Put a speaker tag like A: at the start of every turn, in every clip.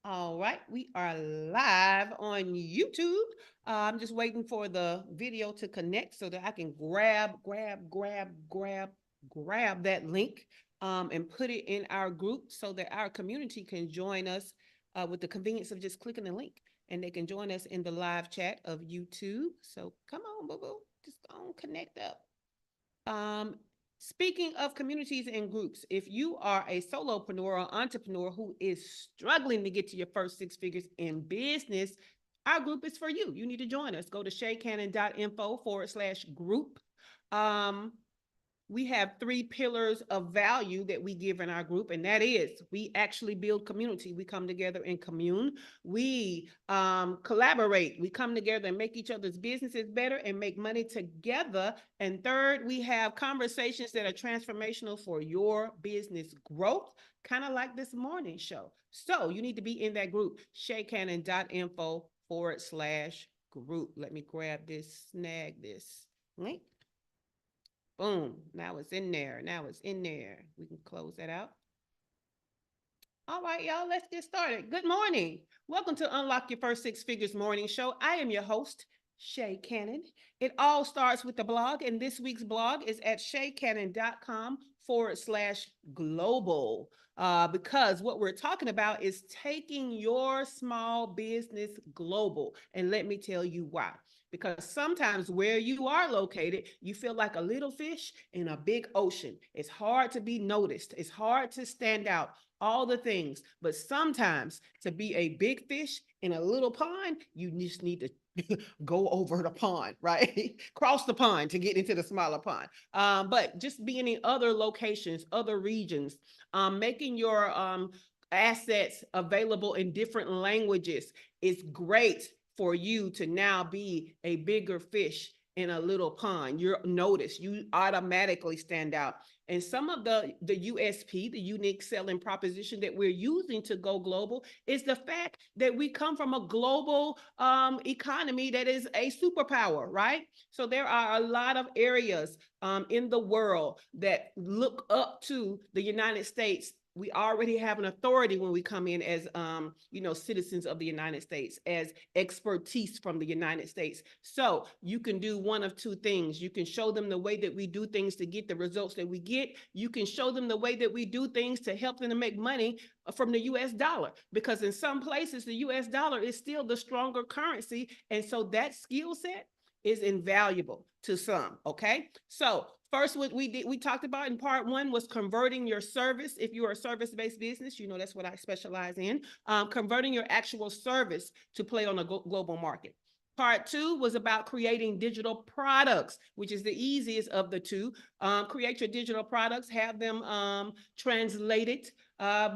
A: All right, we are live on YouTube. I'm just waiting for the video to connect so that I can grab that link and put it in our group so that our community can join us with the convenience of just clicking the link and they can join us in the live chat of YouTube. So come on, boo boo, just go on, connect up. Um, Speaking of communities and groups, if you are a solopreneur or entrepreneur who is struggling to get to your first six figures in business, our group is for you. You need to join us. Go to shaycannon.info/group. Um, we have three pillars of value that we give in our group, and that is we actually build community. We come together and commune. We collaborate. We come together and make each other's businesses better and make money together. And third, we have conversations that are transformational for your business growth, kind of like this morning show. So you need to be in that group, shaycannon.info/group. Let me grab this, snag this link. Boom. Now it's in there. Now it's in there. We can close that out. All right, y'all, let's get started. Good morning. Welcome to Unlock Your First Six Figures Morning Show. I am your host, Shay Cannon. It all starts with the blog, and this week's blog is at shaycannon.com/global. Because what we're talking about is taking your small business global. And let me tell you why. Because sometimes where you are located, you feel like a little fish in a big ocean. It's hard to be noticed. It's hard to stand out, all the things. But sometimes to be a big fish in a little pond, you just need to go over the pond, right? Cross the pond to get into the smaller pond. But just being in other locations, other regions, making your assets available in different languages is great for you to now be a bigger fish in a little pond. You're noticed, you automatically stand out. And some of the USP, the unique selling proposition that we're using to go global is the fact that we come from a global economy that is a superpower, right? So there are a lot of areas in the world that look up to the United States. We already have an authority when we come in as citizens of the United States, as expertise from the United States. So you can do one of two things. You can show them the way that we do things to get the results that we get. You can show them the way that we do things to help them to make money from the US dollar, because in some places the US dollar is still the stronger currency. And so that skill set is invaluable to some. Okay. So first, what we talked about in part one was converting your service. If you're a service-based business, that's what I specialize in, converting your actual service to play on a global market. Part two was about creating digital products, which is the easiest of the two. Create your digital products, have them translated.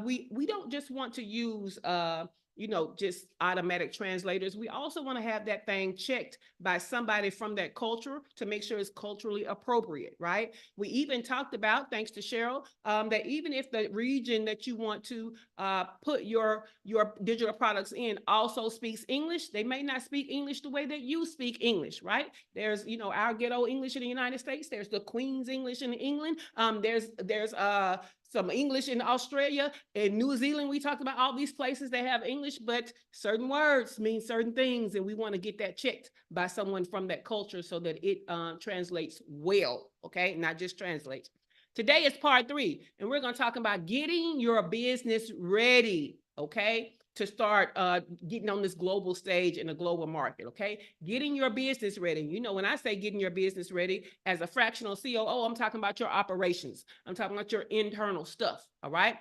A: We don't just want to use just automatic translators. We also want to have that thing checked by somebody from that culture to make sure it's culturally appropriate, right? We even talked about, thanks to Cheryl, that even if the region that you want to put your digital products in also speaks English, they may not speak English the way that you speak English, right? There's, our ghetto English in the United States. There's the Queen's English in England. There's some English in Australia. In New Zealand, we talked about all these places that have English, but certain words mean certain things, and we want to get that checked by someone from that culture so that it translates well, okay? Not just translates. Today is part three, and we're going to talk about getting your business ready, okay? To start getting on this global stage in a global market, okay? Getting your business ready. When I say getting your business ready as a fractional COO, I'm talking about your operations. I'm talking about your internal stuff, all right?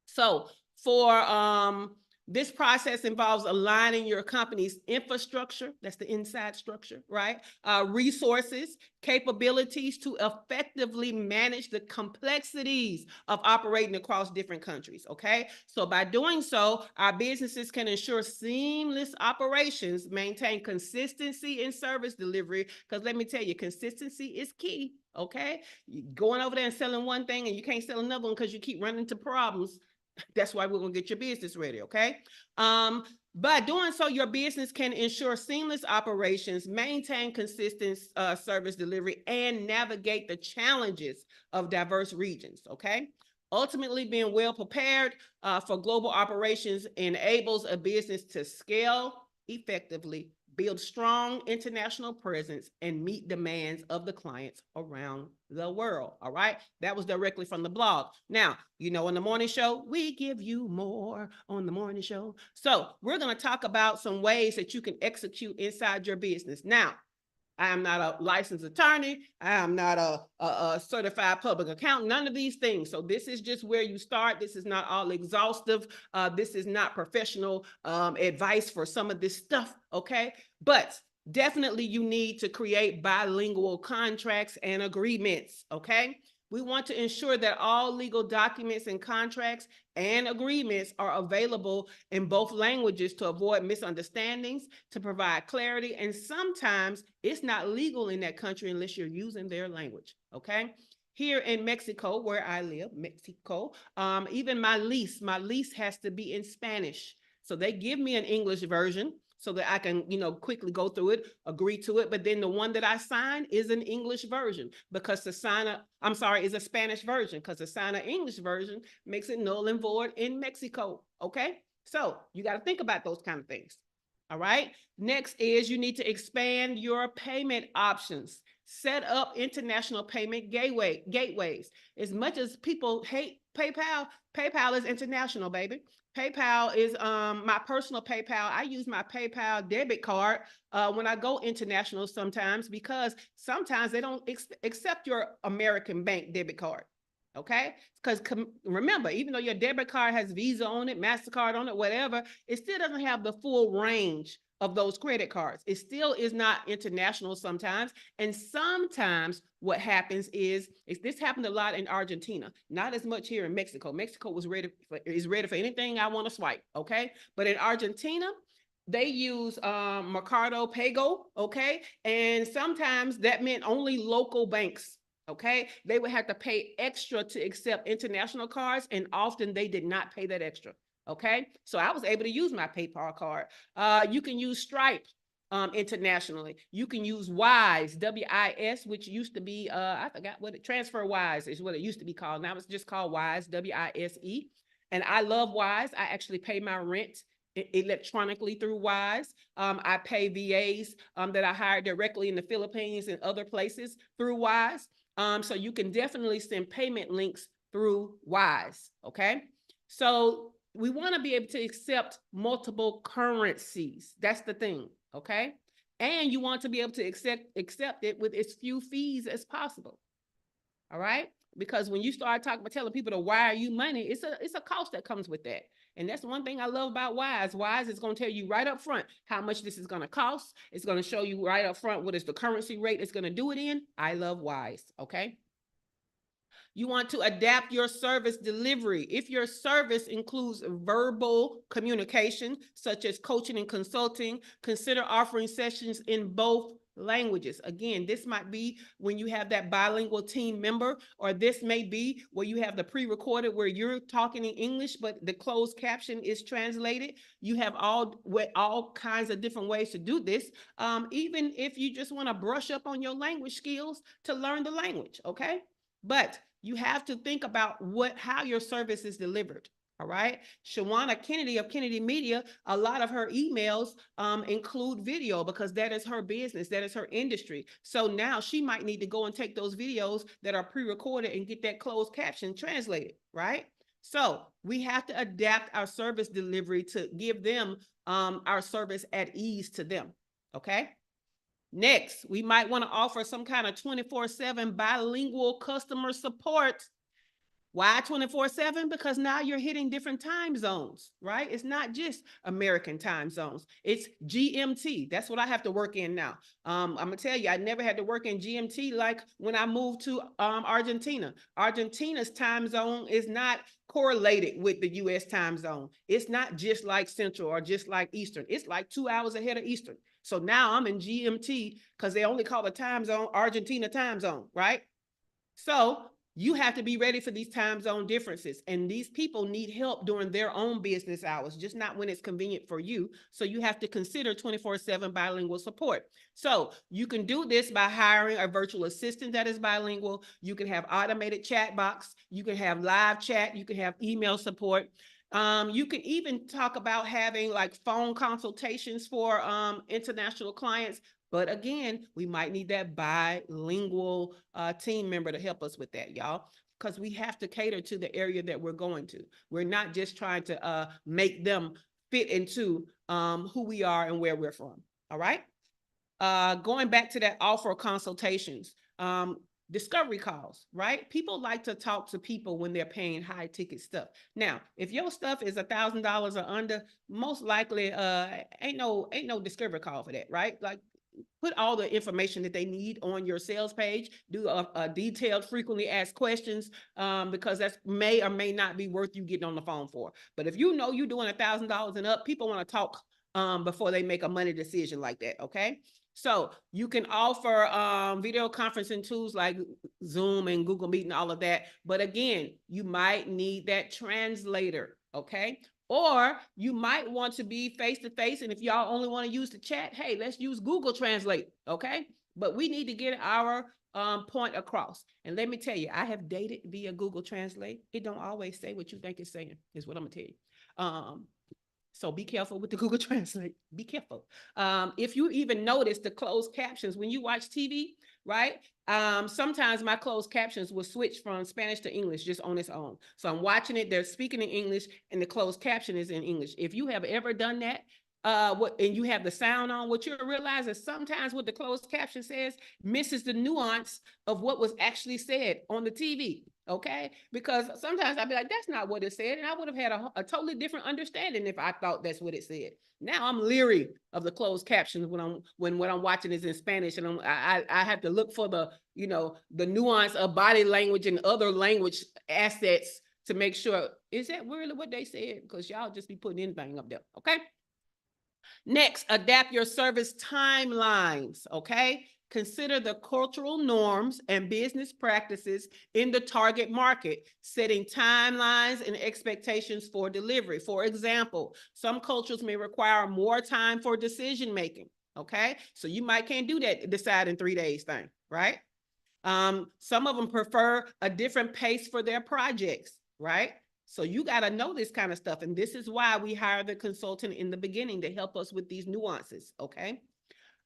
A: So for this process involves aligning your company's infrastructure, that's the inside structure, right? Resources, capabilities to effectively manage the complexities of operating across different countries, okay? So by doing so, our businesses can ensure seamless operations, maintain consistency in service delivery, because let me tell you, consistency is key, okay? You're going over there and selling one thing and you can't sell another one because you keep running into problems. That's why we're going to get your business ready, okay? By doing so, your business can ensure seamless operations, maintain consistent service delivery, and navigate the challenges of diverse regions, okay? Ultimately, being well prepared for global operations enables a business to scale effectively, build strong international presence, and meet demands of the clients around the world. All right. That was directly from the blog. Now, you know, on the morning show, we give you more on the morning show. So we're going to talk about some ways that you can execute inside your business. Now, I am not a licensed attorney. I am not a certified public accountant, none of these things. So this is just where you start. This is not all exhaustive. This is not professional advice for some of this stuff, okay? But definitely you need to create bilingual contracts and agreements, okay? We want to ensure that all legal documents and contracts and agreements are available in both languages to avoid misunderstandings, to provide clarity, and sometimes it's not legal in that country unless you're using their language, okay? Here in Mexico, where I live, Mexico, even my lease has to be in Spanish. So they give me an English version so that I can, you know, quickly go through it, agree to it. But then the one that I sign is an English version because to sign is a Spanish version because to sign an English version makes it null and void in Mexico. Okay. So you got to think about those kind of things. All right. Next is you need to expand your payment options. Set up international payment gateways. As much as people hate PayPal, PayPal is international, baby. PayPal is my personal PayPal. I use my PayPal debit card when I go international sometimes because sometimes they don't accept your American bank debit card. Okay, because remember, even though your debit card has Visa on it, MasterCard on it, whatever, it still doesn't have the full range of those credit cards. It still is not international sometimes. And sometimes what happens is this happened a lot in Argentina, not as much here in Mexico. Mexico is ready for anything I want to swipe. Okay. But in Argentina, they use Mercado Pago. Okay. And sometimes that meant only local banks. Okay. They would have to pay extra to accept international cards. And often they did not pay that extra. Okay, so I was able to use my PayPal card. You can use Stripe internationally. You can use Wise, W-I-S, which used to be, I forgot what TransferWise is what it used to be called. Now it's just called Wise, W-I-S-E. And I love Wise. I actually pay my rent electronically through Wise. I pay VAs that I hired directly in the Philippines and other places through Wise. So you can definitely send payment links through Wise, okay? So we want to be able to accept multiple currencies. That's the thing, okay? And you want to be able to accept it with as few fees as possible, all right? Because when you start talking about telling people to wire you money, it's a cost that comes with that. And that's one thing I love about Wise. Wise is going to tell you right up front how much this is going to cost. It's going to show you right up front what is the currency rate it's going to do it in. I love Wise, okay? You want to adapt your service delivery. If your service includes verbal communication, such as coaching and consulting, consider offering sessions in both languages. Again, this might be when you have that bilingual team member, or this may be where you have the pre-recorded where you're talking in English, but the closed caption is translated. You have all kinds of different ways to do this. Even if you just want to brush up on your language skills to learn the language, okay? But you have to think about how your service is delivered. All right. Shawana Kennedy of Kennedy Media, a lot of her emails include video because that is her business. That is her industry. So now she might need to go and take those videos that are pre-recorded and get that closed caption translated. Right. So we have to adapt our service delivery to give them our service at ease to them. Okay. Next, we might want to offer some kind of 24/7 bilingual customer support. Why 24/7? Because now you're hitting different time zones, right? It's not just American time zones. It's GMT. That's what I have to work in now. I'm going to tell you, I never had to work in GMT like when I moved to Argentina. Argentina's time zone is not correlated with the U.S. time zone. It's not just like Central or just like Eastern. It's like 2 hours ahead of Eastern. So now I'm in GMT because they only call the time zone Argentina time zone, right? So You have to be ready for these time zone differences. And these people need help during their own business hours, just not when it's convenient for you. So you have to consider 24/7 bilingual support. So you can do this by hiring a virtual assistant that is bilingual. You can have automated chat box. You can have live chat. You can have email support. You can even talk about having like phone consultations for international clients. But again, we might need that bilingual team member to help us with that, y'all, because we have to cater to the area that we're going to. We're not just trying to make them fit into who we are and where we're from. All right. Going back to that offer consultations, discovery calls, right? People like to talk to people when they're paying high ticket stuff. Now, if your stuff is $1,000 or under, most likely ain't no discovery call for that, right? Like, put all the information that they need on your sales page. Do a detailed frequently asked questions because that may or may not be worth you getting on the phone for. But if you know you're doing $1,000 and up, people want to talk before they make a money decision like that, okay? So you can offer video conferencing tools like Zoom and Google Meet and all of that. But again, you might need that translator, okay? Or you might want to be face-to-face. And if y'all only want to use the chat, hey, let's use Google Translate, okay? But we need to get our point across. And let me tell you, I have dated via Google Translate. It don't always say what you think it's saying, is what I'm gonna tell you. So be careful with the Google Translate. Be careful. If you even notice the closed captions when you watch TV, right? Sometimes my closed captions will switch from Spanish to English just on its own. So I'm watching it, they're speaking in English, and the closed caption is in English. If you have ever done that, and you have the sound on, what you'll realize is sometimes what the closed caption says misses the nuance of what was actually said on the TV. Okay, because sometimes I'd be like, that's not what it said, and I would have had a totally different understanding if I thought that's what it said. Now I'm leery of the closed captions when what I'm watching is in Spanish, and I have to look for the the nuance of body language and other language assets to make sure, is that really what they said? Because y'all just be putting anything up there. Okay. Next, adapt your service timelines. Okay. Consider the cultural norms and business practices in the target market, setting timelines and expectations for delivery. For example, some cultures may require more time for decision making. Okay, so you might can't do that decide in 3 days thing, right? Some of them prefer a different pace for their projects, right? So you got to know this kind of stuff, and this is why we hire the consultant in the beginning to help us with these nuances. Okay.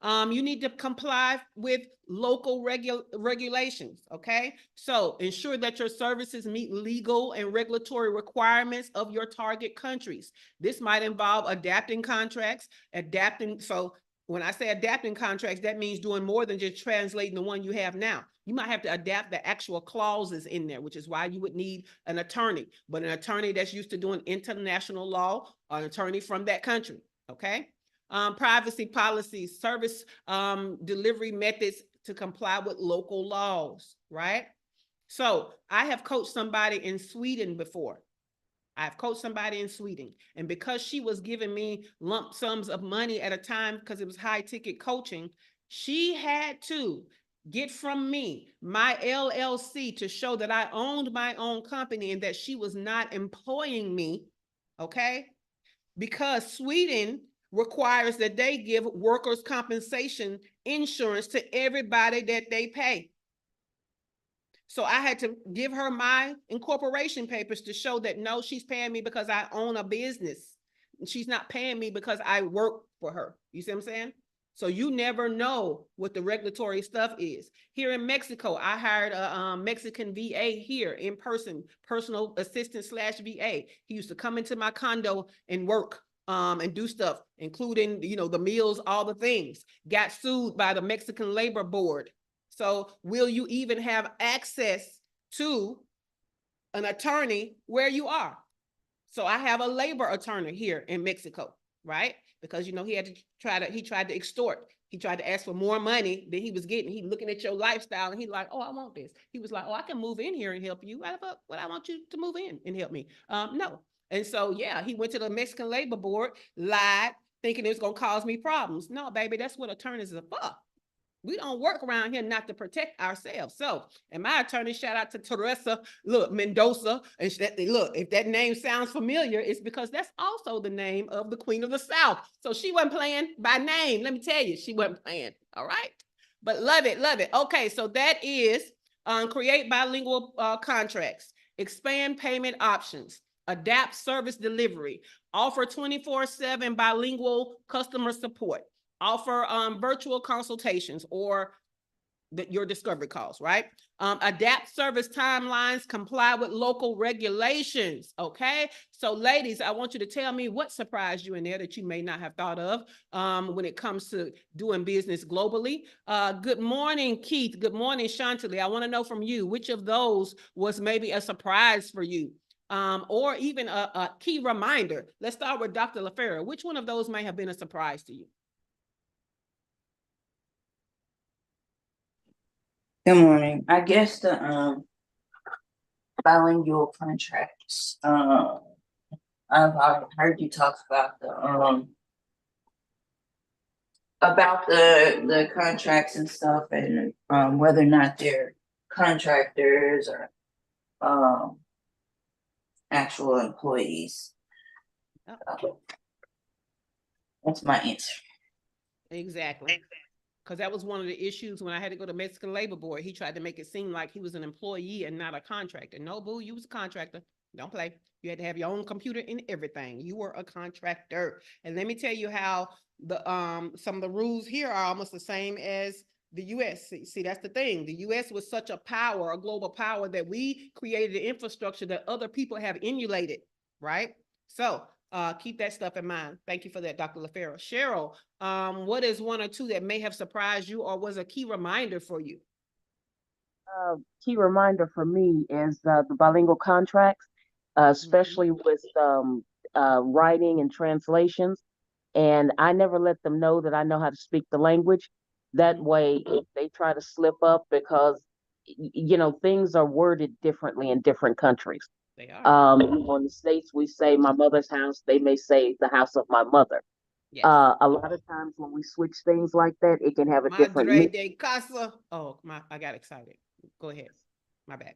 A: You need to comply with local regulations, okay? So ensure that your services meet legal and regulatory requirements of your target countries. This might involve adapting contracts, so when I say adapting contracts, that means doing more than just translating the one you have now. You might have to adapt the actual clauses in there, which is why you would need an attorney, but an attorney that's used to doing international law, or an attorney from that country, okay? Privacy policies, service delivery methods to comply with local laws, right? So I have coached somebody in Sweden before. I've coached somebody in Sweden, and because she was giving me lump sums of money at a time because it was high ticket coaching, she had to get from me my LLC to show that I owned my own company and that she was not employing me, okay? Because Sweden requires that they give workers' compensation insurance to everybody that they pay. So I had to give her my incorporation papers to show that no, she's paying me because I own a business. She's not paying me because I work for her. You see what I'm saying? So you never know what the regulatory stuff is. Here in Mexico, I hired a Mexican VA here in person, personal assistant / VA. He used to come into my condo and work and do stuff, including, the meals, all the things. Got sued by the Mexican Labor Board. So will you even have access to an attorney where you are? So I have a labor attorney here in Mexico, right? Because, he had to he tried to extort. He tried to ask for more money than he was getting. He looking at your lifestyle and he's like, oh, I want this. He was like, oh, I can move in here and help you. What I want you to move in and help me. No. And so, yeah, he went to the Mexican Labor Board, lied, thinking it was going to cause me problems. No, baby, that's what attorneys are for. We don't work around here not to protect ourselves. So, and my attorney, shout out to Teresa, look, Mendoza, and look, if that name sounds familiar, it's because that's also the name of the Queen of the South. So she wasn't playing by name. Let me tell you, she wasn't playing. All right. But love it, love it. Okay, so that is create bilingual contracts, expand payment options, adapt service delivery, offer 24/7 bilingual customer support, offer virtual consultations or your discovery calls, right? Adapt service timelines, comply with local regulations. Okay. So, ladies, I want you to tell me what surprised you in there that you may not have thought of when it comes to doing business globally. Good morning, Keith. Good morning, Chantilly. I want to know from you which of those was maybe a surprise for you. Or even a key reminder. Let's start with Dr. LaFera. Which one of those may have been a surprise to you?
B: Good morning. I guess the bilingual contracts. I've heard you talk about the contracts and stuff, and whether or not they're contractors or actual employees. That's my answer.
A: Exactly. Because that was one of the issues when I had to go to Mexican Labor Board. He tried to make it seem like he was an employee and not a contractor. No, boo, you was a contractor. Don't play. You had to have your own computer and everything. You were a contractor. And let me tell you how the some of the rules here are almost the same as the US. See, that's the thing. The US was such a power, a global power, that we created an infrastructure that other people have emulated, right? So keep that stuff in mind. Thank you for that, Dr. LaFera. Cheryl, what is one or two that may have surprised you or was a key reminder for you?
C: Key reminder for me is the bilingual contracts, especially with writing and translations. And I never let them know that I know how to speak the language. That way, if they try to slip up, because things are worded differently in different countries.
A: They are.
C: In the States, we say my mother's house. They may say the house of my mother.
A: Yes.
C: A lot of times when we switch things like that, it can have a different
A: Madre
C: meaning.
A: de casa. Oh, I got excited. Go ahead. My bad.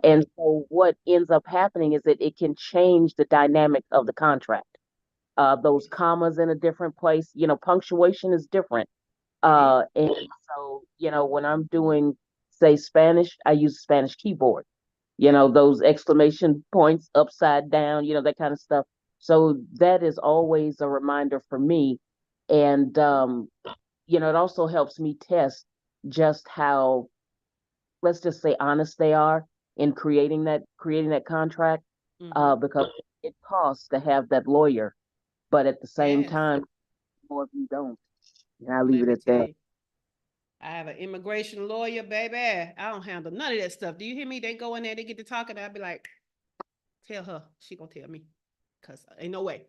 C: And so what ends up happening is that it can change the dynamic of the contract. Those commas in a different place, punctuation is different. And so, when I'm doing, say, Spanish, I use a Spanish keyboard, those exclamation points upside down, that kind of stuff. So that is always a reminder for me. And, it also helps me test just how, let's just say, honest they are in creating that contract, because it costs to have that lawyer, but at the same time, more if you don't, and I leave it at that.
A: I have an immigration lawyer, baby. I don't handle none of that stuff. Do you hear me? They go in there, they get to talking, I'll be like, tell her. She gonna tell me, because ain't no way.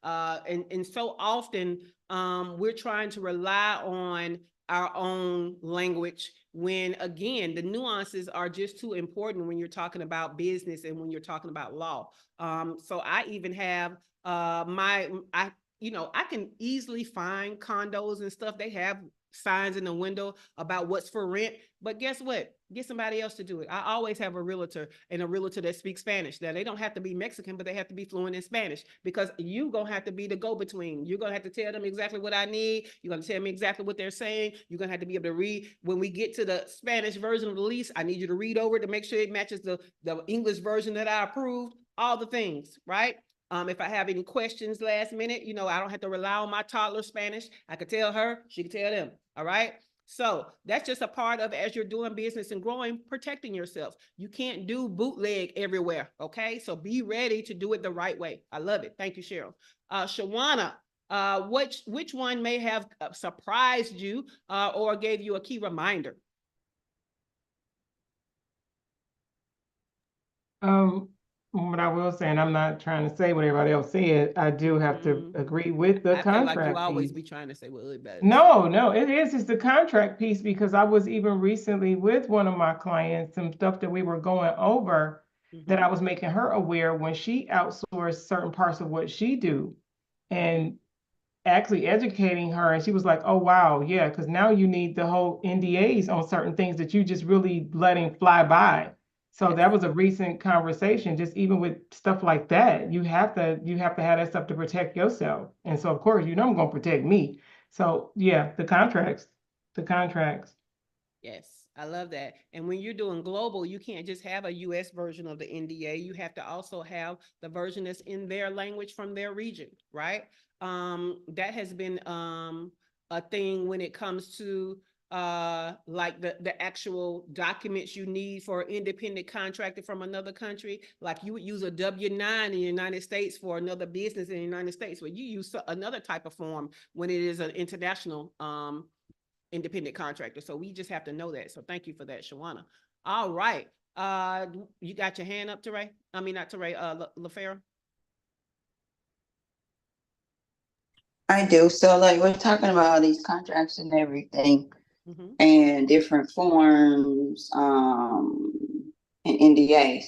A: And so often we're trying to rely on our own language when, again, the nuances are just too important when you're talking about business and when you're talking about law. So I even have I can easily find condos and stuff. They have signs in the window about what's for rent. But guess what? Get somebody else to do it. I always have a realtor that speaks Spanish. Now, they don't have to be Mexican, but they have to be fluent in Spanish, because you're going to have to be the go-between. You're going to have to tell them exactly what I need. You're going to tell me exactly what they're saying. You're going to have to be able to read. When we get to the Spanish version of the lease, I need you to read over it to make sure it matches the English version that I approved. All the things, right? If I have any questions last minute, I don't have to rely on my toddler Spanish. I could tell her, she could tell them. All right. So that's just a part of, as you're doing business and growing, protecting yourself. You can't do bootleg everywhere. Okay. So be ready to do it the right way. I love it. Thank you, Cheryl. Shawana, which one may have surprised you or gave you a key reminder?
D: What I will say, and I'm not trying to say what everybody else said, I do have to agree with the contract.
A: I feel like you always be trying to say what everybody.
D: No, it is just the contract piece, because I was even recently with one of my clients, some stuff that we were going over that I was making her aware when she outsourced certain parts of what she do. And actually educating her, and she was like, oh, wow, yeah, because now you need the whole NDAs on certain things that you just really letting fly by. So that was a recent conversation, just even with stuff like that, you have to have that stuff to protect yourself. And so of course, I'm gonna protect me. So yeah, the contracts.
A: Yes, I love that. And when you're doing global, you can't just have a US version of the NDA. You have to also have the version that's in their language from their region, right? That has been a thing when it comes to like the actual documents you need for an independent contractor from another country. Like you would use a W-9 in the United States for another business in the United States, where you use another type of form when it is an international independent contractor. So we just have to know that. So thank you for that, Shawana. All right. You got your hand up, Teray? I mean, not Teray, LaFera.
B: I do. So like we're talking about all these contracts and everything and different forms, and NDAs.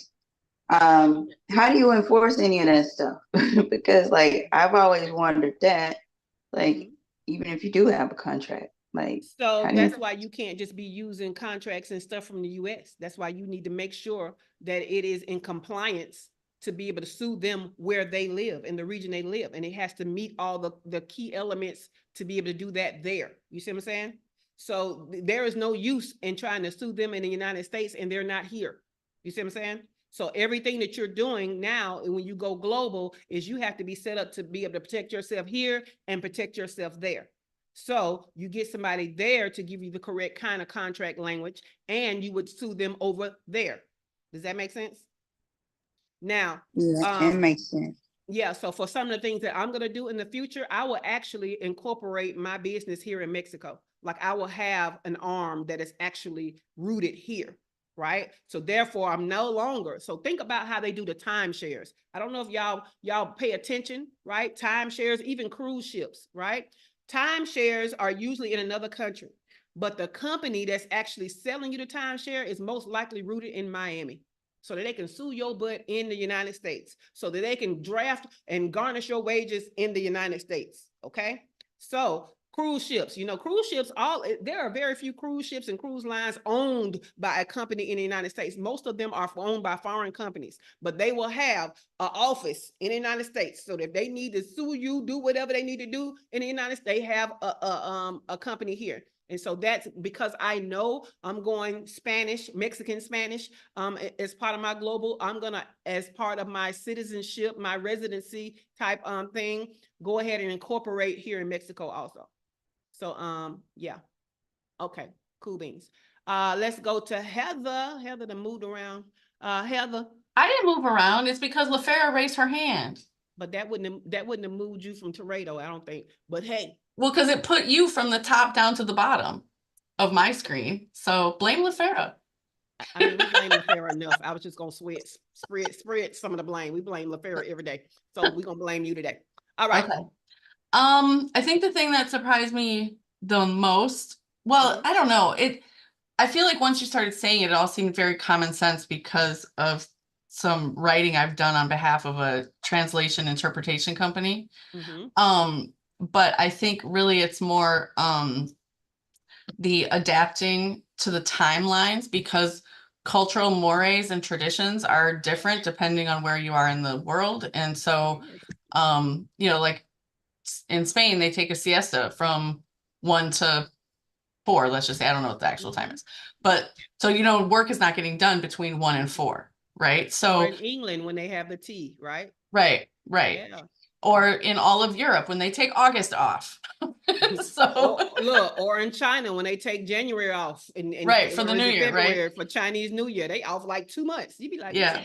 B: How do you enforce any of that stuff? Because like I've always wondered that, like even if you do have a contract, like
A: so that's why you can't just be using contracts and stuff from the US. That's why you need to make sure that it is in compliance to be able to sue them where they live, in the region they live. And it has to meet all the key elements to be able to do that there. You see what I'm saying? So there is no use in trying to sue them in the United States and they're not here. You see what I'm saying? So everything that you're doing now, when you go global, is you have to be set up to be able to protect yourself here and protect yourself there. So you get somebody there to give you the correct kind of contract language, and you would sue them over there. Does that make sense? Now,
B: yeah, it makes sense.
A: Yeah, so for some of the things that I'm going to do in the future, I will actually incorporate my business here in Mexico. Like I will have an arm that is actually rooted here, right? So therefore, I'm no longer. So think about how they do the timeshares. I don't know if y'all pay attention, right? Timeshares, even cruise ships, right? Timeshares are usually in another country, but the company that's actually selling you the timeshare is most likely rooted in Miami, so that they can sue your butt in the United States, so that they can draft and garnish your wages in the United States. Okay. So cruise ships, cruise ships, there are very few cruise ships and cruise lines owned by a company in the United States. Most of them are owned by foreign companies, but they will have an office in the United States. So that if they need to sue you, do whatever they need to do in the United States, they have a company here. And so that's because I know I'm going Spanish, Mexican Spanish, as part of my global. I'm going to, as part of my citizenship, my residency type thing, go ahead and incorporate here in Mexico also. So, yeah. Okay, cool beans. Let's go to Heather. Heather that moved around. Heather.
E: I didn't move around. It's because LaFera raised her hand.
A: But that wouldn't have moved you from Toreto, I don't think. But hey.
E: Well, because it put you from the top down to the bottom of my screen. So blame LaFera.
A: I mean, we blame LaFera enough. I was just gonna spread some of the blame. We blame LaFera every day, so we're gonna blame you today. All right.
E: Okay. I think the thing that surprised me the most, well, I don't know. I feel like once you started saying it, it all seemed very common sense because of some writing I've done on behalf of a translation interpretation company. But I think really it's more the adapting to the timelines, because cultural mores and traditions are different depending on where you are in the world. And so, like in Spain, they take a siesta from 1 to 4, let's just say. I don't know what the actual time is. But so, work is not getting done between 1 and 4, right? So
A: or in England when they have the tea, right?
E: Right. Yeah. Or in all of Europe when they take August off. So
A: or in China when they take January off and
E: right, for the New Year,
A: February,
E: right?
A: For Chinese New Year, they off like 2 months. You'd be like,
E: yeah.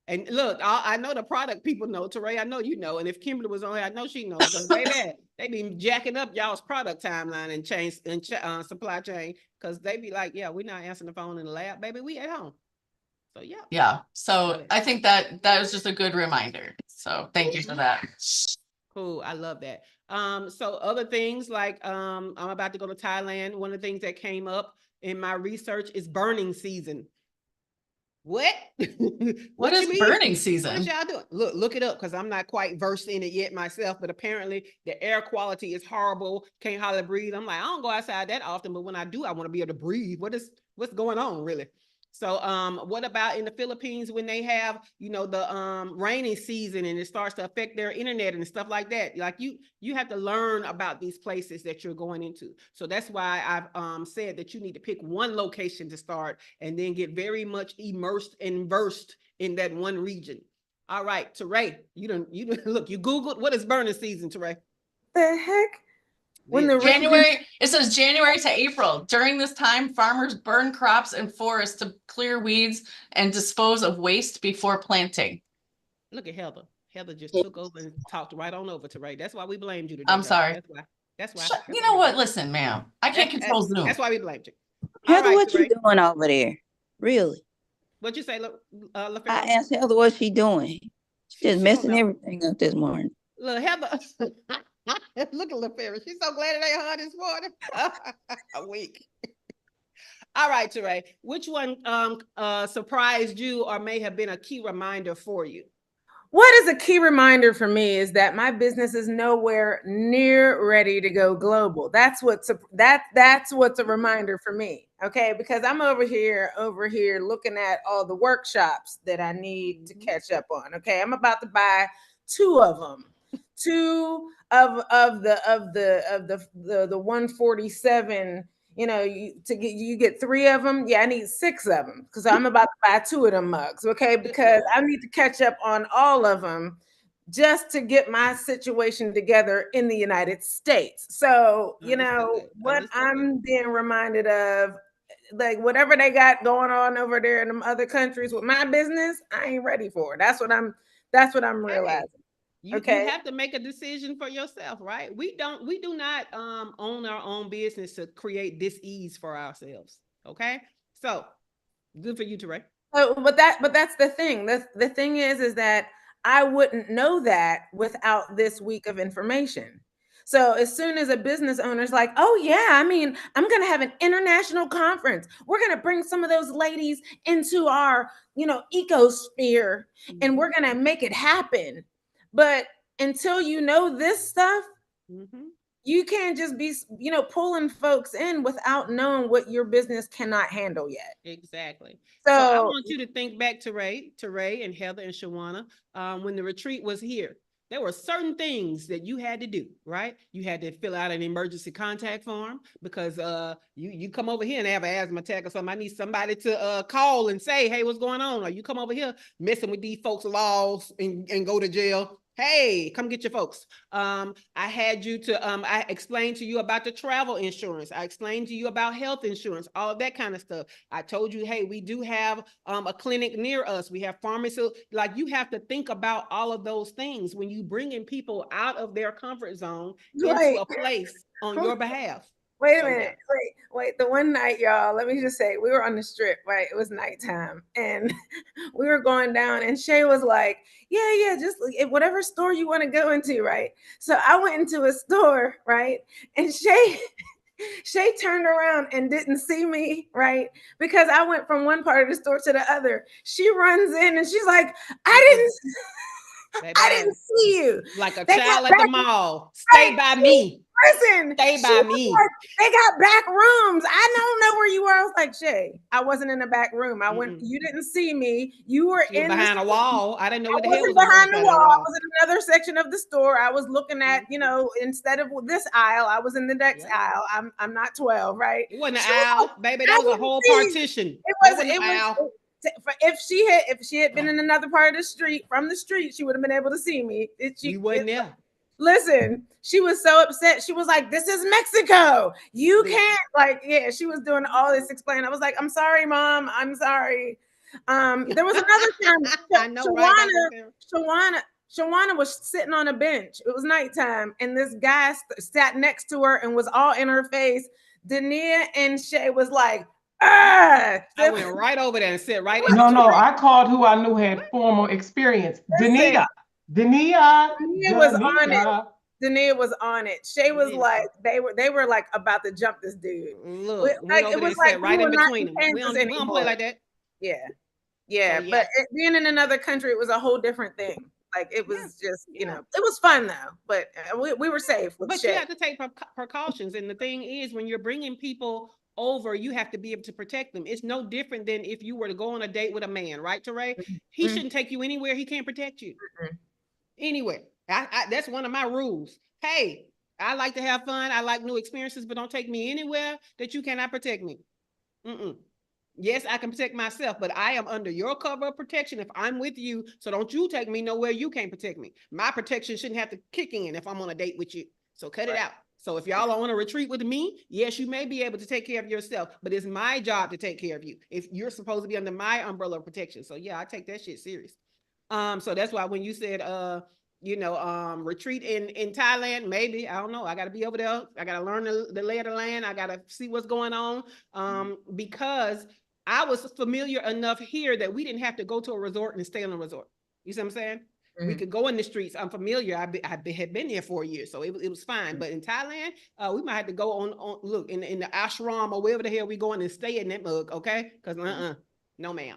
A: And look, I know the product people know. Teray, I know you know. And if Kimberly was on here, I know she knows. Because baby, they be jacking up y'all's product timeline and change and supply chain. Because they be like, yeah, we're not answering the phone in the lab, baby. We at home. So yeah.
E: Yeah. So I think that was just a good reminder. So thank you for that.
A: Cool. I love that. So other things like I'm about to go to Thailand. One of the things that came up in my research is burning season. What?
E: What
A: you
E: is
A: mean?
E: burning
A: What is
E: season?
A: y'all doing? Look it up, because I'm not quite versed in it yet myself, but apparently the air quality is horrible. Can't hardly breathe. I'm like, I don't go outside that often, but when I do, I want to be able to breathe. What's going on, really? So what about in the Philippines when they have, the rainy season and it starts to affect their internet and stuff like that? Like you have to learn about these places that you're going into. So that's why I've said that you need to pick one location to start and then get very much immersed and versed in that one region. All right, Teray, you don't look, you Googled what is burning season, Teray?
F: The heck? When the
E: January, it says January to April. During this time, farmers burn crops and forests to clear weeds and dispose of waste before planting.
A: Look at Heather. Heather just took over and talked right on over to Ray. That's why we blamed you today.
E: I'm sorry.
A: That's why. That's
E: you know what? Listen, ma'am, I can't control Zoom.
A: That's why we blamed you.
B: Heather,
A: right,
B: what
A: Teray.
B: you doing over there? Really?
A: What'd you say,
B: I asked Heather what she doing. She's just messing everything up this morning.
A: Look, Heather. Look at LaFerris. She's so glad it ain't her this morning. A week. All right, Teray. Which one surprised you or may have been a key reminder for you?
F: What is a key reminder for me is that my business is nowhere near ready to go global. That's what's a reminder for me. Okay, because I'm over here looking at all the workshops that I need to catch up on. Okay, I'm about to buy 2 of them. 2 of the 147. You get 3 of them. Yeah, I need 6 of them because I'm about to buy 2 of them mugs. Okay, because I need to catch up on all of them just to get my situation together in the United States. So, what I'm being reminded of, like whatever they got going on over there in them other countries with my business, I ain't ready for. That's what I'm realizing.
A: You have to make a decision for yourself, right? We do not own our own business to create dis-ease for ourselves. Okay. So good for you, Teray.
F: But that's the thing. The thing is that I wouldn't know that without this week of information. So as soon as a business owner's like, oh yeah, I mean, I'm going to have an international conference. We're going to bring some of those ladies into our, ecosphere, and we're going to make it happen. But until you know this stuff, you can't just be, pulling folks in without knowing what your business cannot handle yet.
A: Exactly. So I want you to think back to Ray and Heather and Shawana, when the retreat was here. There were certain things that you had to do, right? You had to fill out an emergency contact form because you come over here and have an asthma attack or something. I need somebody to call and say, hey, what's going on? Or you come over here messing with these folks' laws and go to jail. Hey, come get your folks. I had you to, I explained to you about the travel insurance. I explained to you about health insurance, all of that kind of stuff. I told you, hey, we do have a clinic near us. We have pharmacy. Like, you have to think about all of those things when you bringing people out of their comfort zone into a place on your behalf.
F: Wait a minute. Wait. The one night, y'all, let me just say, we were on the strip, right? It was nighttime and we were going down and Shay was like, yeah, just whatever store you want to go into, right? So I went into a store, right? And Shay turned around and didn't see me, right? Because I went from one part of the store to the other. She runs in and she's like, I didn't see you.
A: Like a child at the mall. Stay by me.
F: Listen,
A: stay by me.
F: Like, they got back rooms. I don't know where you were. I was like, Shay, I wasn't in the back room. I went. You didn't see me. You were
A: behind a wall. I didn't know what the hell was
F: behind the wall. I was in another section of the store. I was looking at, instead of this aisle, I was in the next aisle. I'm not 12, right?
A: It wasn't an aisle, baby. That was a whole partition.
F: It was. If she had been in another part of the street from the street, she would have been able to see me.
A: We wasn't there.
F: Listen, she was so upset. She was like, this is Mexico. You can't, she was doing all this explaining. I was like, I'm sorry, Mom. I'm sorry. There was another time.
A: I know,
F: Shawana was sitting on a bench. It was nighttime. And this guy sat next to her and was all in her face. Dania and Shay was like,
A: I went right over there and sat right in.
D: No, I called who I knew had formal experience. Dania
F: was on it. Dania was on it. Shay was like, they were like about to jump this dude.
A: Look, it was like right in between them. We don't play like that.
F: Yeah. Yeah,
A: So,
F: but being in another country, it was a whole different thing. Like it was just, you know, it was fun though, but we were safe with
A: but
F: Shay.
A: you have to take precautions. And the thing is, when you're bringing people over, you have to be able to protect them. It's no different than if you were to go on a date with a man, right, Teray? He shouldn't take you anywhere he can't protect you. Anywhere. That's one of my rules. Hey, I like to have fun. I like new experiences, but don't take me anywhere that you cannot protect me. Yes, I can protect myself, but I am under your cover of protection if I'm with you. So don't you take me nowhere you can't protect me. My protection shouldn't have to kick in if I'm on a date with you. So cut it out. So if y'all are on a retreat with me, yes, you may be able to take care of yourself, but it's my job to take care of you. If you're supposed to be under my umbrella of protection. So yeah, I take that shit serious. So that's why when you said retreat in Thailand, maybe, I don't know, I got to be over there. I got to learn the lay of the land. I got to see what's going on. Because I was familiar enough here that we didn't have to go to a resort and stay on a resort. You see what I'm saying? We could go in the streets. I'm familiar. I had been there for a year, so it was fine. But in Thailand, we might have to go on look in the ashram or wherever the hell we going and stay in that mug, okay? Because no ma'am.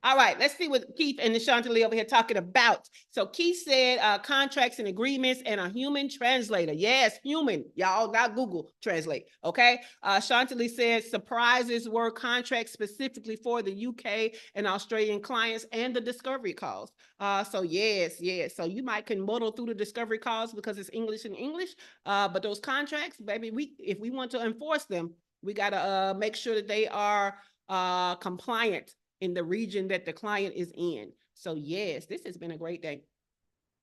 A: All right, let's see what Keith and Chantilly over here talking about. So Keith said contracts and agreements and a human translator. Yes, human. Y'all, not Google Translate, okay? Chantilly said surprises were contracts specifically for the UK and Australian clients and the discovery calls. So yes. So you might can muddle through the discovery calls because it's English and English. But those contracts, baby, if we want to enforce them, we got to make sure that they are compliant in the region that the client is in. So yes, this has been a great day.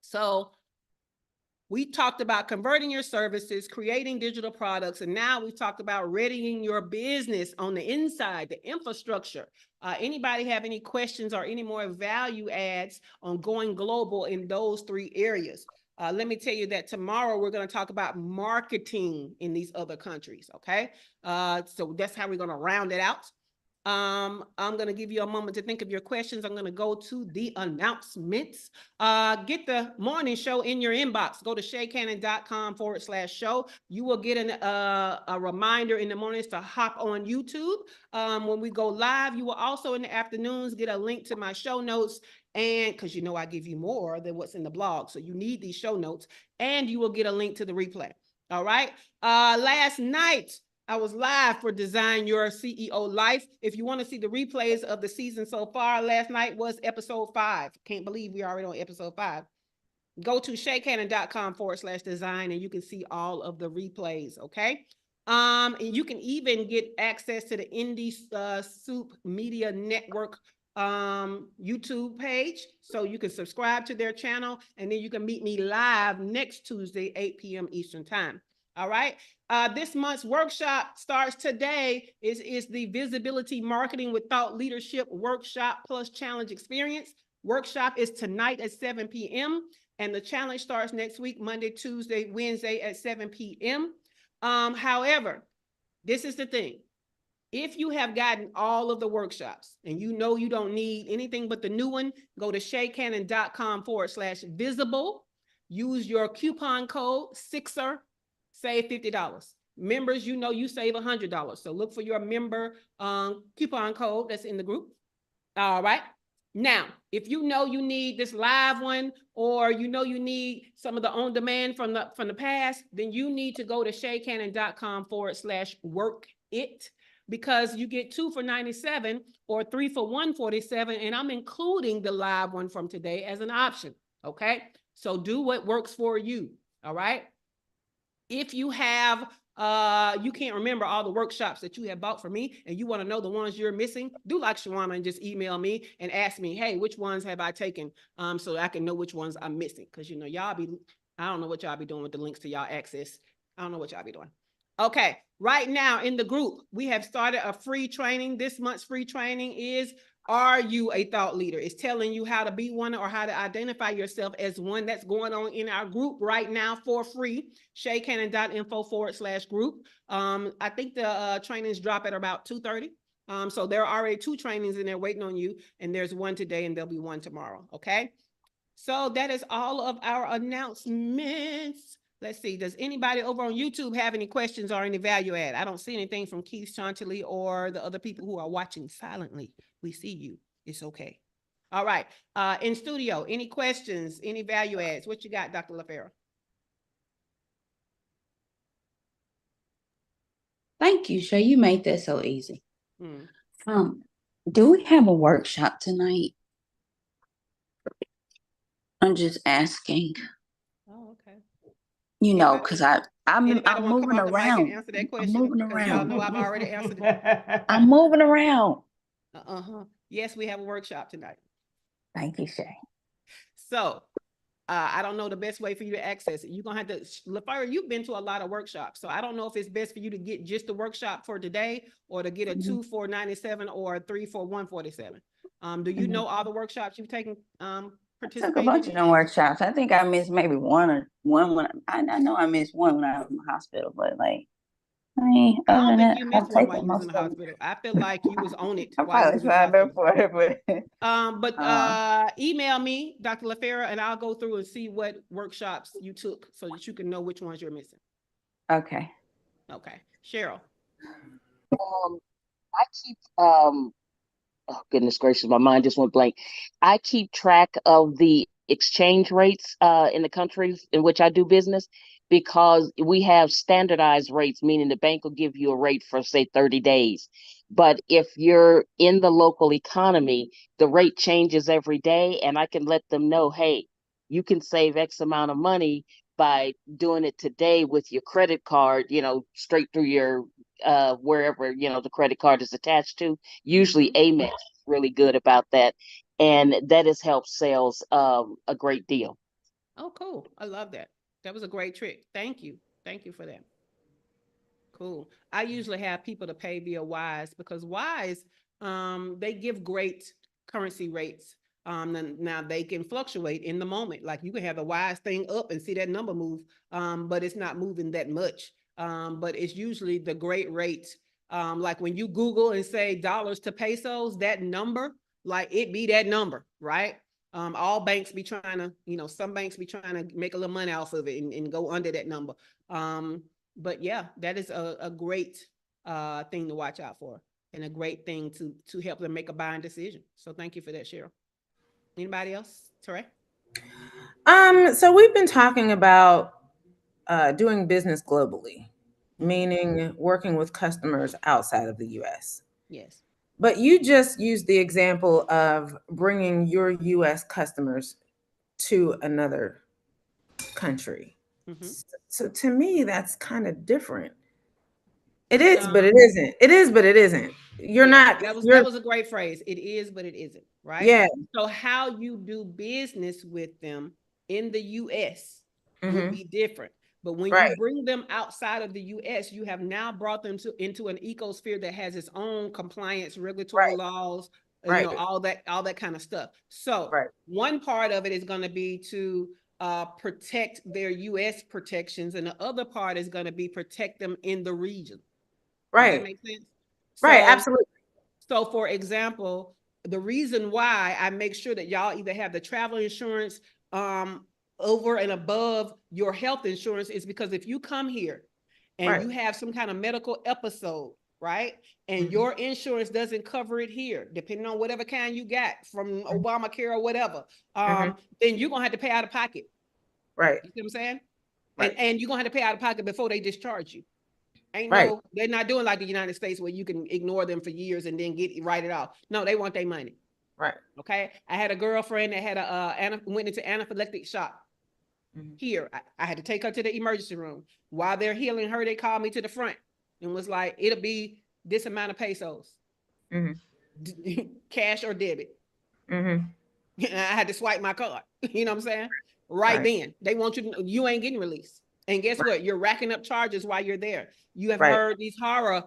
A: So we talked about converting your services, creating digital products, and now we talked about readying your business on the inside, the infrastructure. Anybody have any questions or any more value adds on going global in those three areas? Let me tell you that tomorrow we're going to talk about marketing in these other countries, okay? So that's how we're going to round it out. I'm going to give you a moment to think of your questions. I'm going to go to the announcements. Get the morning show in your inbox. Go to shaycannon.com/show. You will get a reminder in the mornings to hop on YouTube. When we go live, you will also in the afternoons get a link to my show notes. And because you know I give you more than what's in the blog. So you need these show notes. And you will get a link to the replay. All right. Last night, I was live for Design Your CEO Life. If you want to see the replays of the season so far, last night was episode 5. Can't believe we're already on episode 5. Go to shaycannon.com/design and you can see all of the replays, okay? And you can even get access to the Indie Soup Media Network YouTube page. So you can subscribe to their channel and then you can meet me live next Tuesday, 8 p.m. Eastern Time. All right. This month's workshop starts today. Is the Visibility Marketing with Thought Leadership Workshop plus Challenge Experience. Workshop is tonight at 7 p.m. and the challenge starts next week, Monday, Tuesday, Wednesday at 7 p.m. However, this is the thing. If you have gotten all of the workshops and you know you don't need anything but the new one, go to shaycannon.com/visible. Use your coupon code SIXER. Save $50. Members, you know you save $100. So look for your member coupon code that's in the group. All right. Now, if you know you need this live one or you know you need some of the on demand from the past, then you need to go to shaycannon.com/workit because you get 2 for $97 or 3 for $147. And I'm including the live one from today as an option. Okay. So do what works for you. All right. If you have, you can't remember all the workshops that you have bought for me and you want to know the ones you're missing, do like Shawana and just email me and ask me, hey, which ones have I taken so that I can know which ones I'm missing. Because, you know, I don't know what y'all be doing with the links to y'all access. I don't know what y'all be doing. Okay, right now in the group, we have started a free training. This month's free training is Are You a Thought Leader? It's telling you how to be one or how to identify yourself as one. That's going on in our group right now for free. shaycannon.info/group. I think the trainings drop at about 2:30. So there are already 2 trainings in there waiting on you. And there's one today and there'll be one tomorrow. Okay. So that is all of our announcements. Let's see. Does anybody over on YouTube have any questions or any value add? I don't see anything from Keith, Chantilly, or the other people who are watching silently. We see you. It's okay. All right. In studio, any questions, any value adds? What you got, Dr. LaFera?
B: Thank you, Shay. You made that so easy. Do we have a workshop tonight? I'm just asking.
A: Oh, okay.
B: You know, because I'm moving around.
A: Answer that question?
B: I'm moving
A: Y'all
B: around.
A: know I've already answered it.
B: I'm moving around.
A: Yes, we have a workshop tonight.
B: Thank you, Shay.
A: So I don't know the best way for you to access it. You're gonna have to, LaFera, you've been to a lot of workshops, so I don't know if it's best for you to get just the workshop for today, or to get a 2 for $97 or a 3 for $147. Do you know all the workshops you've taken?
B: I took a bunch of them workshops. I think I missed maybe one when I know I missed one when I was in the hospital, but like, I mean,
A: I don't think you missed one while you was in the hospital. I feel like you was on it.
B: I probably signed up for it,
A: but email me, Dr. LaFera, and I'll go through and see what workshops you took so that you can know which ones you're missing.
B: Okay.
A: Okay. Cheryl.
C: I keep oh goodness gracious, my mind just went blank. I keep track of the exchange rates in the countries in which I do business, because we have standardized rates, meaning the bank will give you a rate for, say, 30 days. But if you're in the local economy, the rate changes every day, and I can let them know, hey, you can save X amount of money by doing it today with your credit card, straight through your wherever, the credit card is attached to. Usually Amex is really good about that. And that has helped sales a great deal.
A: Oh, cool. I love that. That was a great trick. Thank you. Thank you for that. Cool. I usually have people to pay via Wise, because Wise, they give great currency rates. Now they can fluctuate in the moment. Like you can have the Wise thing up and see that number move, but it's not moving that much. But it's usually the great rate. Like when you Google and say dollars to pesos, that number, like it be that number, right? All banks be trying to, some banks be trying to make a little money off of it and go under that number. But yeah, that is a great thing to watch out for, and a great thing to help them make a buying decision. So thank you for that, Cheryl. Anybody else? Teray?
F: So we've been talking about doing business globally, meaning working with customers outside of the US.
A: Yes.
F: But you just used the example of bringing your US customers to another country. So to me, that's kind of different. It is, but it isn't. It is, but it isn't. That
A: was a great phrase. It is, but it isn't, right?
F: Yeah.
A: So how you do business with them in the US would be different. But when you bring them outside of the US, you have now brought them into an ecosphere that has its own compliance, regulatory laws, all that kind of stuff. So one part of it is going to be to protect their US protections, and the other part is going to be protect them in the region. Does that make sense?
F: Right, absolutely.
A: So for example, the reason why I make sure that y'all either have the travel insurance over and above your health insurance is because if you come here and you have some kind of medical episode, right? And your insurance doesn't cover it here, depending on whatever kind you got from Obamacare or whatever, then you're gonna have to pay out of pocket.
F: Right.
A: You see what I'm saying? And you're gonna have to pay out of pocket before they discharge you. They're not doing like the United States where you can ignore them for years and then write it off. No, they want their money.
F: Right.
A: Okay. I had a girlfriend that had went into anaphylactic shock. Here, I had to take her to the emergency room. While they're healing her, they called me to the front and was like, it'll be this amount of pesos, cash or debit. And I had to swipe my card. You know what I'm saying? Right then, they want you ain't getting released. And guess what? You're racking up charges while you're there. You have heard these horror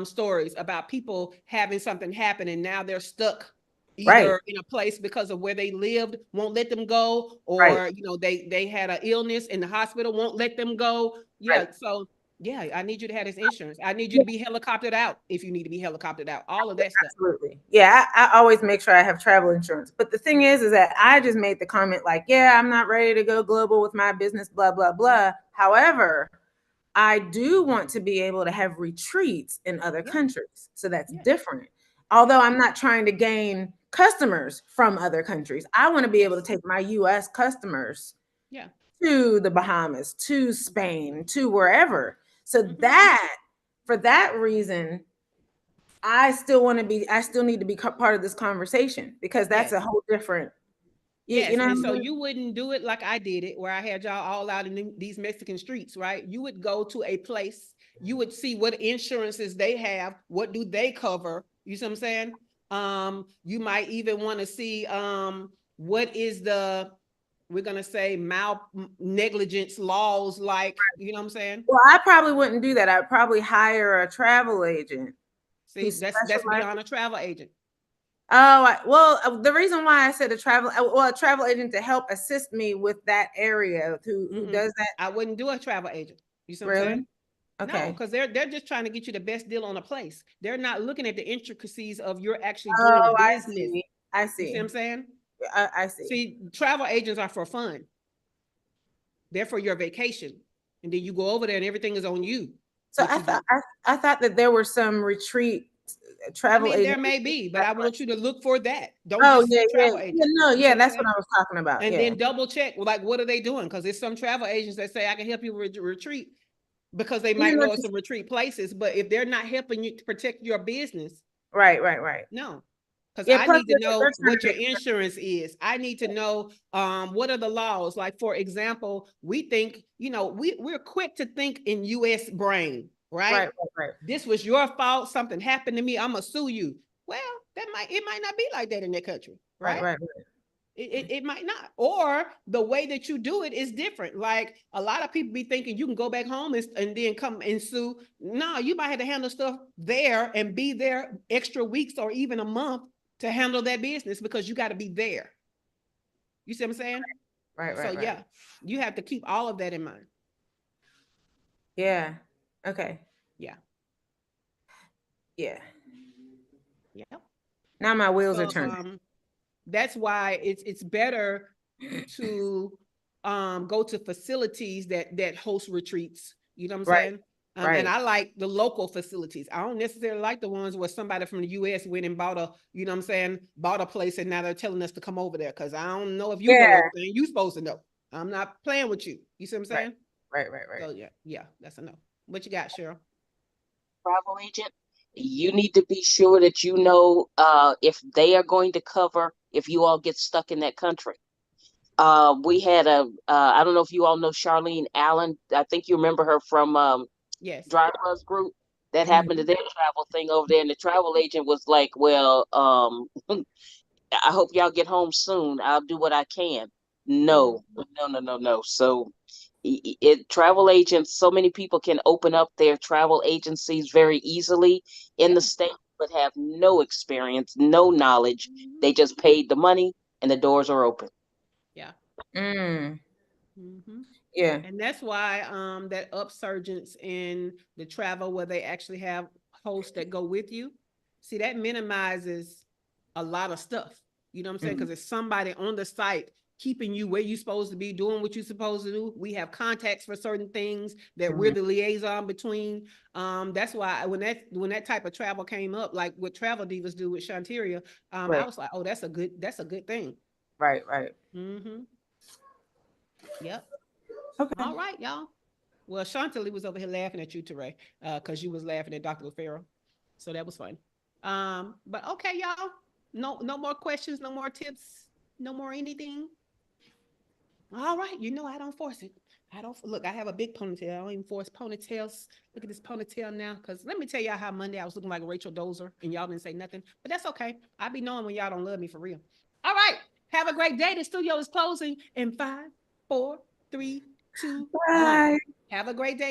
A: stories about people having something happen and now they're stuck either in a place because of where they lived won't let them go, or they had an illness and the hospital won't let them go. So I need you to have this insurance. I need you to be helicoptered out if you need to be helicoptered out. All of that stuff.
F: Absolutely. Yeah, I always make sure I have travel insurance. But the thing is that I just made the comment like, I'm not ready to go global with my business, blah, blah, blah. However, I do want to be able to have retreats in other countries. So that's different. Although I'm not trying to gain customers from other countries. I want to be able to take my US customers to the Bahamas, to Spain, to wherever. So that, for that reason, I still need to be part of this conversation, because that's a whole different,
A: yes.
F: you know.
A: And so you wouldn't do it like I did it, where I had y'all all out in these Mexican streets, right? You would go to a place, you would see what insurances they have, what do they cover, you see what I'm saying? You might even want to see what is the, we're gonna say, negligence laws, like, you know what I'm saying?
F: Well, I probably wouldn't do that. I'd probably hire a travel agent.
A: See, that's beyond a travel agent.
F: Well, the reason why I said a travel agent to help assist me with that area, who does that.
A: I wouldn't do a travel agent. You see what I'm saying? Okay. No, because they're just trying to get you the best deal on a place. They're not looking at the intricacies of you're actually doing business.
F: I see.
A: You see what I'm saying?
F: I see.
A: See, travel agents are for fun. They're for your vacation. And then you go over there and everything is on you.
F: So I thought that there were some retreat travel agents.
A: There may be, but I want you to look for that. Don't just say travel agent.
F: That's what I was talking about.
A: And then double check, like, what are they doing? Because there's some travel agents that say, I can help you with retreat, because they might know some retreat places, but if they're not helping you to protect your business.
F: Right.
A: No. Because I need to know what your insurance is. I need to know what are the laws. Like, for example, we think, we're quick to think in US brain, right?
F: Right.
A: This was your fault. Something happened to me. I'm gonna sue you. Well, it might not be like that in that country, right?
F: Right.
A: It might not. Or the way that you do it is different. Like, a lot of people be thinking you can go back home and then come and sue. No, you might have to handle stuff there and be there extra weeks or even a month to handle that business, because you got to be there. You see what I'm saying?
F: Right.
A: So yeah, you have to keep all of that in mind.
F: Yeah. Okay.
A: Yeah.
F: Now my wheels are turning.
A: That's why it's better to go to facilities that host retreats. You know what I'm saying? And I like the local facilities. I don't necessarily like the ones where somebody from the US went and bought a place, and now they're telling us to come over there, because I don't know if you know everything you're supposed to know. I'm not playing with you. You see what I'm saying?
F: Right.
A: So yeah, that's a no. What you got, Cheryl?
C: Travel agent, you need to be sure that you know if they are going to cover if you all get stuck in that country. We had I don't know if you all know Charlene Allen. I think you remember her from Drive Buzz Group. That happened to their travel thing over there, and the travel agent was like, well, I hope y'all get home soon. I'll do what I can. No. So travel agents, so many people can open up their travel agencies very easily in the state, but have no experience, no knowledge. They just paid the money and the doors are open.
A: Yeah.
F: Yeah.
A: And that's why that upsurgence in the travel, where they actually have hosts that go with you, see, that minimizes a lot of stuff. You know what I'm saying? Because it's somebody on the site keeping you where you're supposed to be, doing what you're supposed to do. We have contacts for certain things that we're the liaison between. That's why when that type of travel came up, like what Travel Divas do with Shanteria, I was like, oh, that's a good thing.
F: Right.
A: Yep.
F: Okay.
A: All right, y'all. Well, Chantilly was over here laughing at you, Teray, because you was laughing at Dr. LaFaro. So that was fun. But okay, y'all. No more questions, no more tips, no more anything. All right, I don't force it. Look, I have a big ponytail. I don't even force ponytails. Look at this ponytail now. Because let me tell y'all how Monday I was looking like Rachel Dozer and y'all didn't say nothing. But that's okay. I be knowing when y'all don't love me for real. All right. Have a great day. The studio is closing in 5, 4, 3, 2, 1. Have a great day.